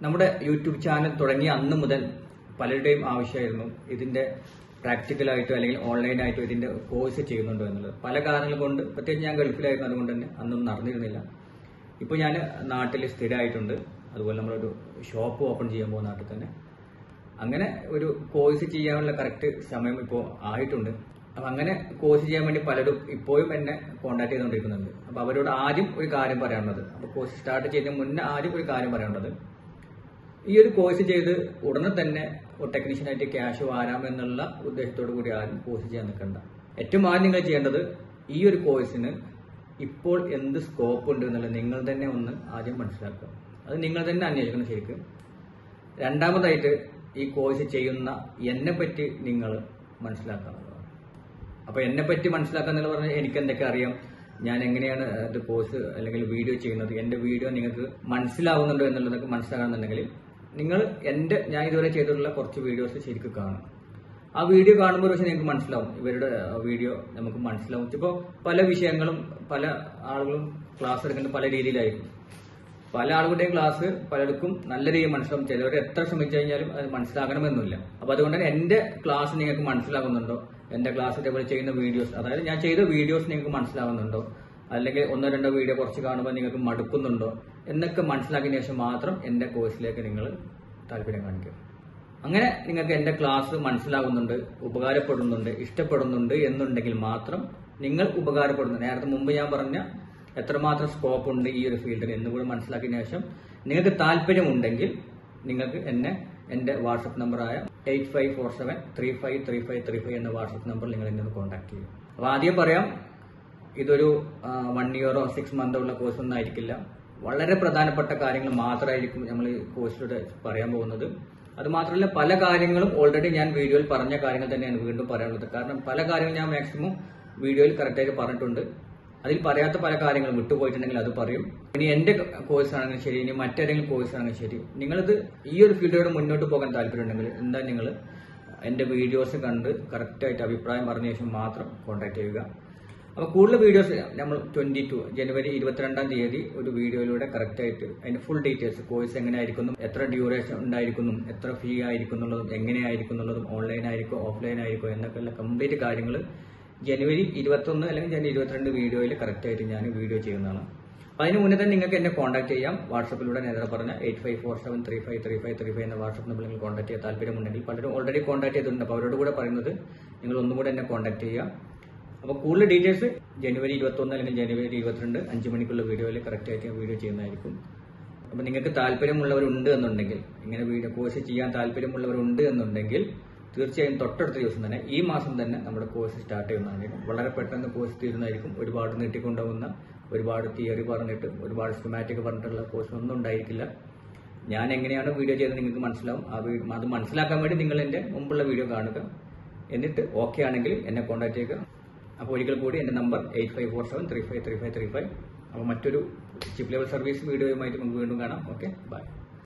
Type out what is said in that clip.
നമ്മുടെ YouTube channel തുടങ്ങിയ അന്ന് മുതൽ പലരുടെയും ആവശ്യമായിരുന്നു ഇതിന്റെ പ്രാക്ടിക്കലായിട്ടോ അല്ലെങ്കിൽ ഓൺലൈനായിട്ടോ ഇതിന്റെ കോഴ്സ് ചെയ്യുന്നുണ്ടോ എന്നുള്ളത്. പല കാരണങ്ങൾ കൊണ്ട്, പ്രത്യേകിച്ച് ഞാൻ ഗൾഫിലായിരുന്നു, അതുകൊണ്ട് തന്നെ അന്നും നടന്നിരുന്നില്ല. ഇപ്പോൾ ഞാൻ നാട്ടിൽ സ്ഥിരമായിട്ടുണ്ട്. അതുപോലെ നമ്മളൊരു ഷോപ്പ് ഓപ്പൺ ചെയ്യാൻ പോകുന്ന നാട്ടിൽ തന്നെ. അങ്ങനെ ഒരു കോഴ്സ് ചെയ്യാനുള്ള കറക്റ്റ് സമയം ഇപ്പോൾ ആയിട്ടുണ്ട്. അപ്പം അങ്ങനെ കോഴ്സ് ചെയ്യാൻ വേണ്ടി പലരും ഇപ്പോഴും എന്നെ കോൺടാക്ട് ചെയ്തുകൊണ്ടിരിക്കുന്നുണ്ട്. അപ്പോൾ അവരോട് ആദ്യം ഒരു കാര്യം പറയാനുള്ളത്, അപ്പോൾ കോഴ്സ് സ്റ്റാർട്ട് ചെയ്യുന്നതിന് മുന്നേ ആദ്യം ഒരു കാര്യം പറയാനുള്ളത്, ഈ ഒരു കോഴ്സ് ചെയ്ത് ഉടനെ തന്നെ ഒരു ടെക്നീഷ്യനായിട്ട് ക്യാഷ് വാരാമെന്നുള്ള ഉദ്ദേശത്തോടു കൂടി ആരും കോഴ്സ് ചെയ്യാൻ നിൽക്കണ്ട. ഏറ്റവും ആദ്യം നിങ്ങൾ ചെയ്യേണ്ടത് ഈ ഒരു കോഴ്സിന് ഇപ്പോൾ എന്ത് സ്കോപ്പ് ഉണ്ട് എന്നുള്ളത് നിങ്ങൾ തന്നെ ഒന്ന് ആദ്യം മനസ്സിലാക്കുക. അത് നിങ്ങൾ തന്നെ അന്വേഷിക്കണം ശരിക്കും. രണ്ടാമതായിട്ട് ഈ കോഴ്സ് ചെയ്യുന്ന എന്നെ പറ്റി നിങ്ങൾ മനസ്സിലാക്കുക. അപ്പോൾ എന്നെ പറ്റി മനസ്സിലാക്കുക എന്നുള്ള പറഞ്ഞാൽ എനിക്ക് എന്തൊക്കെ അറിയാം, ഞാൻ എങ്ങനെയാണ് ഇത് കോഴ്സ് അല്ലെങ്കിൽ വീഡിയോ ചെയ്യുന്നത്, എൻ്റെ വീഡിയോ നിങ്ങൾക്ക് മനസ്സിലാവുന്നുണ്ടോ എന്നുള്ളതൊക്കെ മനസ്സിലാകണമെന്നുണ്ടെങ്കിൽ നിങ്ങൾ ഞാൻ ഇതുവരെ ചെയ്തിട്ടുള്ള കുറച്ച് വീഡിയോസ് ശരിക്കും കാണും. ആ വീഡിയോ കാണുമ്പോൾ പക്ഷേ നിങ്ങൾക്ക് മനസ്സിലാവും, ഇവരുടെ വീഡിയോ നമുക്ക് മനസ്സിലാവും. ഇപ്പോൾ പല വിഷയങ്ങളും പല ആളുകളും ക്ലാസ് എടുക്കുന്നത് പല രീതിയിലായിരിക്കും. പല ആളുകളുടെയും ക്ലാസ് പലർക്കും നല്ല രീതിയിൽ മനസ്സിലാവും. ചിലവർ എത്ര ശ്രമിച്ചു കഴിഞ്ഞാലും അത് മനസ്സിലാകണമെന്നില്ല. അപ്പോൾ അതുകൊണ്ട് തന്നെ എൻ്റെ ക്ലാസ് നിങ്ങൾക്ക് മനസ്സിലാകുന്നുണ്ടോ, എൻ്റെ ക്ലാസ് ഇതേപോലെ ചെയ്യുന്ന വീഡിയോസ്, അതായത് ഞാൻ ചെയ്ത വീഡിയോസ് നിങ്ങൾക്ക് മനസ്സിലാവുന്നുണ്ടോ, അല്ലെങ്കിൽ ഒന്നോ രണ്ടോ വീഡിയോ കുറച്ച് കാണുമ്പോൾ നിങ്ങൾക്ക് മടുക്കുന്നുണ്ടോ എന്നൊക്കെ മനസ്സിലാക്കിയതിനു ശേഷം മാത്രം എൻ്റെ കോഴ്സിലേക്ക് നിങ്ങൾ താല്പര്യം കാണിക്കുക. അങ്ങനെ നിങ്ങൾക്ക് എൻ്റെ ക്ലാസ് മനസ്സിലാകുന്നുണ്ട്, ഉപകാരപ്പെടുന്നുണ്ട്, ഇഷ്ടപ്പെടുന്നുണ്ട് എന്നുണ്ടെങ്കിൽ മാത്രം നിങ്ങൾ ഉപകാരപ്പെടുന്നു. നേരത്തെ മുമ്പ് ഞാൻ പറഞ്ഞ എത്രമാത്രം സ്കോപ്പ് ഉണ്ട് ഈ ഒരു ഫീൽഡിൽ എന്നുകൂടി മനസ്സിലാക്കിയതിനു ശേഷം നിങ്ങൾക്ക് താല്പര്യമുണ്ടെങ്കിൽ നിങ്ങൾക്ക് എൻ്റെ വാട്സപ്പ് നമ്പറായ 8547353535 എന്ന വാട്സപ്പ് നമ്പറിൽ നിങ്ങൾ എന്നെ കോൺടാക്ട് ചെയ്യും. അപ്പോൾ ആദ്യം പറയാം, ഇതൊരു 1 ഇയറോ 6 മന്തോ ഉള്ള കോഴ്സ് ഒന്നും ആയിരിക്കില്ല. വളരെ പ്രധാനപ്പെട്ട കാര്യങ്ങൾ മാത്രമായിരിക്കും നമ്മൾ ഈ കോഴ്സിലൂടെ പറയാൻ പോകുന്നത്. അത് മാത്രമല്ല, പല കാര്യങ്ങളും ഓൾറെഡി ഞാൻ വീഡിയോയിൽ പറഞ്ഞ കാര്യങ്ങൾ തന്നെയാണ് വീണ്ടും പറയാനുള്ളത്. കാരണം പല കാര്യങ്ങളും ഞാൻ മാക്സിമം വീഡിയോയിൽ കറക്റ്റായിട്ട് പറഞ്ഞിട്ടുണ്ട്. അതിൽ പറയാത്ത പല കാര്യങ്ങളും വിട്ടുപോയിട്ടുണ്ടെങ്കിൽ അത് പറയും. ഇനി എൻ്റെ കോഴ്സ് ആണെങ്കിലും ശരി, ഇനി മറ്റേതെങ്കിലും കോഴ്സ് ആണെങ്കിലും ശരി, നിങ്ങളിത് ഈ ഒരു ഫീൽഡിലൂടെ മുന്നോട്ട് പോകാൻ താല്പര്യമുണ്ടെങ്കിൽ എന്താ നിങ്ങൾ എൻ്റെ വീഡിയോസ് കണ്ട് കറക്റ്റായിട്ട് അഭിപ്രായം പറഞ്ഞ ശേഷം മാത്രം കോൺടാക്ട് ചെയ്യുക. അപ്പോൾ കൂടുതൽ വീഡിയോസ് നമ്മൾ ജനുവരി 22-ാം തീയതി ഒരു വീഡിയോയിലൂടെ കറക്റ്റായിട്ട് അതിന്റെ ഫുൾ ഡീറ്റെയിൽസ്, കോഴ്സ് എങ്ങനെയായിരിക്കുന്നു, എത്ര ഡ്യൂറേഷൻ ഉണ്ടായിരിക്കുന്നു, എത്ര ഫീ ആയിരിക്കുന്നുള്ളതും, എങ്ങനെയായിരിക്കും എന്നുള്ളതും, ഓൺലൈൻ ആയിരിക്കോ ഓഫ്ലൈൻ ആയിരിക്കോ എന്നൊക്കെയുള്ള കംപ്ലീറ്റ് കാര്യങ്ങൾ ജനുവരി 21 അല്ലെങ്കിൽ ജനുവരി 22 വീഡിയോയിൽ കറക്റ്റായിട്ട് ഞാൻ വീഡിയോ ചെയ്യുന്നതാണ്. അപ്പോൾ അതിന് മുന്നേ തന്നെ നിങ്ങൾക്ക് എന്നെ കോൺടാക്ട് ചെയ്യാം. വാട്സപ്പിലൂടെ നേരത്തെ പറഞ്ഞ 8547353535 എന്ന വാട്സപ്പ് നമ്പറിൽ നിങ്ങൾ കോൺടാക്ട് ചെയ്യാൻ താല്പര്യമുണ്ടെങ്കിൽ പലരും ഓൾറെഡി കോൺടാക്ട് ചെയ്തിട്ടുണ്ട്. അപ്പോൾ അവരോട് കൂടെ പറയുന്നത് നിങ്ങൾ ഒന്നും കൂടെ എന്നെ കോൺടാക്ട് ചെയ്യുക. അപ്പോൾ കൂടുതൽ ഡീറ്റെയിൽസ് ജനുവരി 21 അല്ലെങ്കിൽ ജനുവരി 22 5 മണിക്കുള്ള വീഡിയോയിൽ കറക്റ്റായിട്ട് വീഡിയോ ചെയ്യുന്നതായിരിക്കും. അപ്പോൾ നിങ്ങൾക്ക് താല്പര്യമുള്ളവരുണ്ട് എന്നുണ്ടെങ്കിൽ, ഇങ്ങനെ വീഡിയോ കോഴ്സ് ചെയ്യാൻ താല്പര്യമുള്ളവരുണ്ട് എന്നുണ്ടെങ്കിൽ തീർച്ചയായും തൊട്ടടുത്ത ദിവസം തന്നെ, ഈ മാസം തന്നെ നമ്മുടെ കോഴ്സ് സ്റ്റാർട്ട് ചെയ്യുന്നതായിരിക്കും. വളരെ പെട്ടെന്ന് കോഴ്സ് തീരുന്നതായിരിക്കും. ഒരുപാട് നീട്ടിക്കൊണ്ടുപോകുന്ന, ഒരുപാട് തിയറി പറഞ്ഞിട്ട്, ഒരുപാട് സ്കീമാറ്റിക് പറഞ്ഞിട്ടുള്ള കോഴ്സ് ഒന്നും ഉണ്ടായിരിക്കില്ല. ഞാൻ എങ്ങനെയാണ് വീഡിയോ ചെയ്തത് നിങ്ങൾക്ക് മനസ്സിലാവും. അത് മനസ്സിലാക്കാൻ വേണ്ടി നിങ്ങൾ എൻ്റെ മുമ്പുള്ള വീഡിയോ കാണുക. എന്നിട്ട് ഓക്കെ ആണെങ്കിൽ എന്നെ കോൺടാക്ട് ചെയ്യുക. അപ്പോൾ ഒരിക്കൽ കൂടി എൻ്റെ നമ്പർ 8547353535. അപ്പോൾ മറ്റൊരു ചിപ്പ് ലെവൽ സർവീസ് വീഡിയോയുമായിട്ട് നമുക്ക് വീണ്ടും കാണാം. Okay, by.